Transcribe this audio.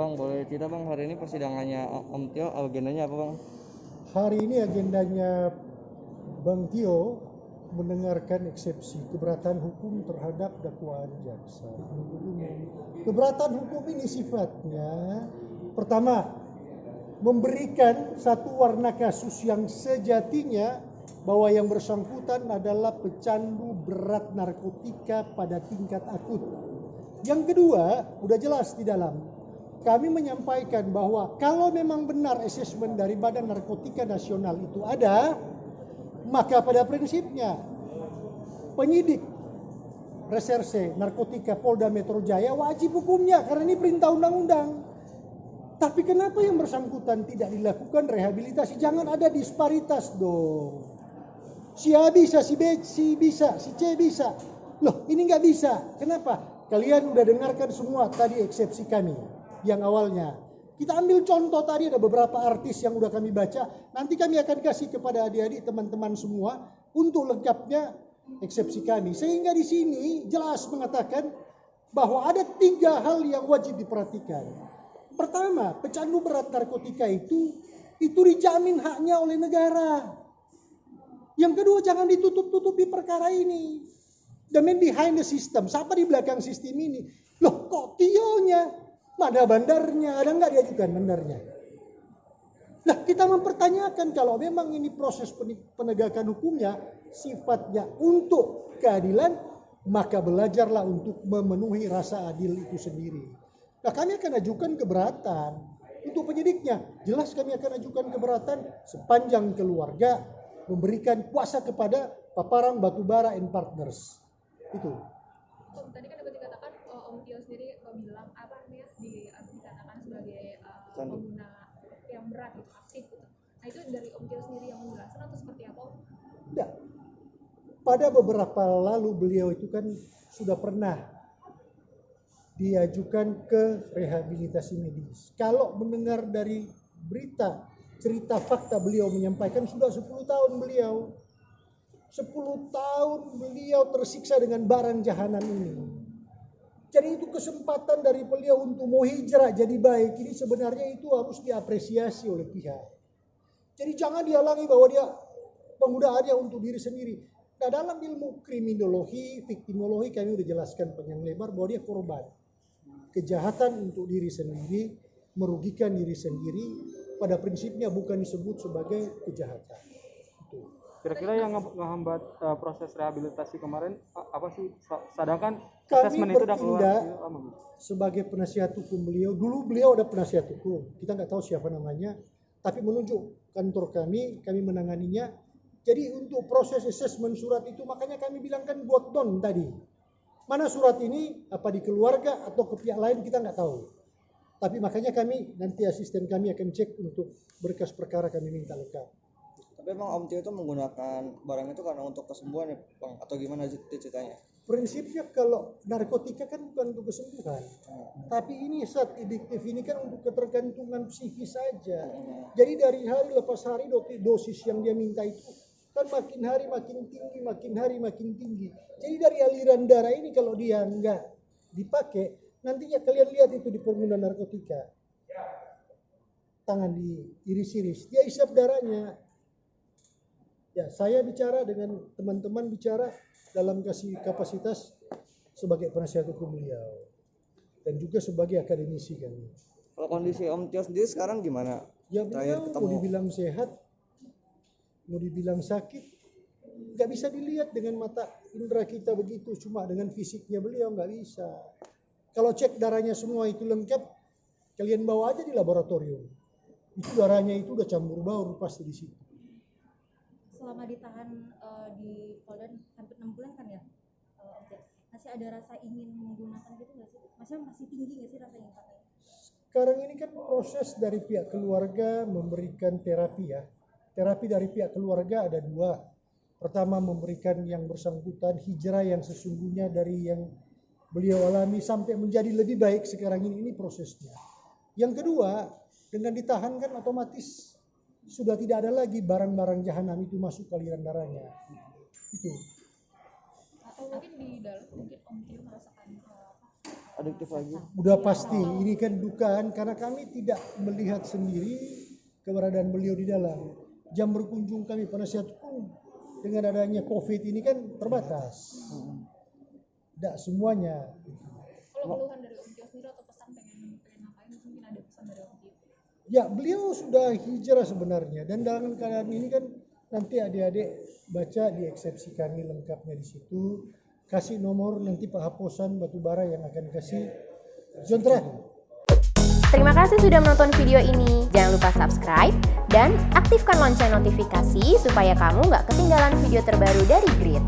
Bang, boleh cerita Bang, hari ini persidangannya Om Tio, agendanya apa Bang? Hari ini agendanya Bang Tio mendengarkan eksepsi keberatan hukum terhadap dakwaan jaksa penuntut umum. Keberatan hukum ini sifatnya pertama, memberikan satu warna kasus yang sejatinya bahwa yang bersangkutan adalah pecandu berat narkotika pada tingkat akut. Yang kedua, udah jelas di dalam, kami menyampaikan bahwa kalau memang benar asesmen dari Badan Narkotika Nasional itu ada, maka pada prinsipnya penyidik reserse narkotika Polda Metro Jaya wajib hukumnya karena ini perintah undang-undang. Tapi kenapa yang bersangkutan tidak dilakukan rehabilitasi? Jangan ada disparitas dong. Si A bisa, si B bisa, si C bisa. Loh, ini nggak bisa. Kenapa? Kalian udah dengarkan semua tadi eksepsi kami yang awalnya. Kita ambil contoh tadi, ada beberapa artis yang udah kami baca. Nanti kami akan kasih kepada adik-adik teman-teman semua untuk lengkapnya eksepsi kami. Sehingga di sini jelas mengatakan bahwa ada 3 hal yang wajib diperhatikan. Pertama, pecandu berat narkotika itu dijamin haknya oleh negara. Yang kedua, jangan ditutup-tutupi perkara ini. The man behind the system, siapa di belakang sistem ini? Loh, kok Tionya? Mana bandarnya? Ada nggak diajukan bandarnya? Nah, kita mempertanyakan kalau memang ini proses penegakan hukumnya sifatnya untuk keadilan, maka belajarlah untuk memenuhi rasa adil itu sendiri. Nah, kami akan ajukan keberatan untuk penyidiknya. Jelas kami akan ajukan keberatan sepanjang keluarga memberikan kuasa kepada paparan batubara and partners. Itu. Om, tadi kan dapat dikatakan Om Tio sendiri bilang apa namanya dikatakan sebagai pengguna yang berat gitu, aktif gitu. Nah, itu dari Om Tio sendiri yang menjelaskan atau seperti apa Om? Tidak. Pada beberapa lalu beliau itu kan sudah pernah diajukan ke rehabilitasi medis. Kalau mendengar dari berita, cerita fakta beliau menyampaikan sudah 10 tahun beliau. 10 tahun beliau tersiksa dengan barang jahanam ini. Jadi itu kesempatan dari beliau untuk mau hijrah jadi baik. Ini sebenarnya itu harus diapresiasi oleh pihak. Jadi jangan dihalangi bahwa dia penggunaannya untuk diri sendiri. Nah, dalam ilmu kriminologi, viktimologi kami sudah jelaskan panjang lebar bahwa dia korban. Kejahatan untuk diri sendiri, merugikan diri sendiri, pada prinsipnya bukan disebut sebagai kejahatan. Itu. Kira-kira yang ngehambat proses rehabilitasi kemarin apa sih? Sedangkan Kami asesmen itu udah keluar bertindak lama. sebagai penasihat hukum beliau. Dulu beliau ada penasihat hukum, kita nggak tahu siapa namanya, tapi menunjuk kantor kami menanganinya. Jadi untuk proses asesmen surat itu makanya kami bilangkan buat don tadi. Mana surat ini, apa di keluarga atau ke pihak lain kita nggak tahu. Tapi makanya kami, nanti asisten kami akan cek untuk berkas perkara kami minta lengkap. Tapi emang Om Tio itu menggunakan barang itu karena untuk kesembuhan ya Bang? Atau gimana ceritanya? Prinsipnya kalau narkotika kan bukan untuk kesembuhan. Tapi ini saat adiktif ini kan untuk ketergantungan psikis saja. Jadi dari hari lepas hari dosis yang dia minta itu kan makin hari makin tinggi, makin hari makin tinggi. Jadi dari aliran darah ini kalau dia enggak dipakai, nantinya kalian lihat itu di pengguna narkotika. Tangan diiris-iris, dia isap darahnya. Ya, saya bicara dengan teman-teman bicara dalam kapasitas sebagai penasihat hukum beliau dan juga sebagai akademisi kami. Kalau kondisi Om Tio sendiri sekarang gimana? Ya beliau mau dibilang sehat, mau dibilang sakit, nggak bisa dilihat dengan mata indera kita begitu, cuma dengan fisiknya beliau nggak bisa. Kalau cek darahnya semua itu lengkap, kalian bawa aja di laboratorium. Itu darahnya itu udah campur baur pasti di situ. Selama ditahan di Polda hampir 6 bulan kan ya, masih ada rasa ingin menggunakan gitu nggak sih? Masih tinggi nggak sih rasa ingin pakai? Sekarang ini kan proses dari pihak keluarga memberikan terapi ya. Terapi dari pihak keluarga ada 2. Pertama memberikan yang bersangkutan hijrah yang sesungguhnya dari yang beliau alami sampai menjadi lebih baik sekarang ini prosesnya. Yang kedua, dengan ditahan kan otomatis sudah tidak ada lagi barang-barang jahanam itu masuk ke aliran darahnya. Itu. Atau mungkin di dalam mungkin Om Tio merasakan adiktif lagi. Udah pasti ini kan dugaan karena kami tidak melihat sendiri keberadaan beliau di dalam. Jam berkunjung kami penasihat hukum dengan adanya COVID ini kan terbatas. Tidak semuanya. Kalau keluhan dari Om Tio sendiri atau pesan pengen ngapain, mungkin ada pesan dari Om Tio? Ya beliau sudah hijrah sebenarnya dan dalam keadaan ini kan nanti adik-adik baca di eksepsi kami lengkapnya di situ. Kasih nomor nanti Pak Haposan Batubara yang akan kasih zon terakhir. Terima kasih sudah menonton video ini. Jangan lupa subscribe dan aktifkan lonceng notifikasi supaya kamu nggak ketinggalan video terbaru dari Grid.